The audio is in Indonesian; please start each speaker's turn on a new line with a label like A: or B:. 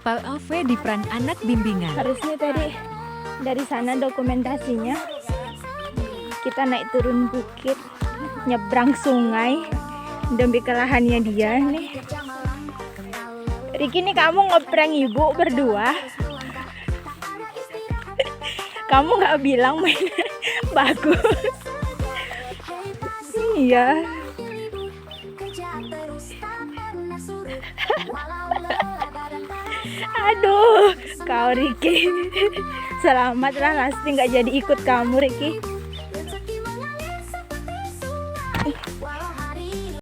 A: POV di peran anak bimbingan.
B: Harusnya tadi dari sana dokumentasinya kita naik turun bukit, nyebrang sungai demi kelahannya dia nih. Riki, nih kamu ngeprank ibu berdua. Kamu nggak bilang mainnya bagus. Iya. Aduh, kau Riki. Selamatlah, Lasti nggak jadi ikut kamu, Riki.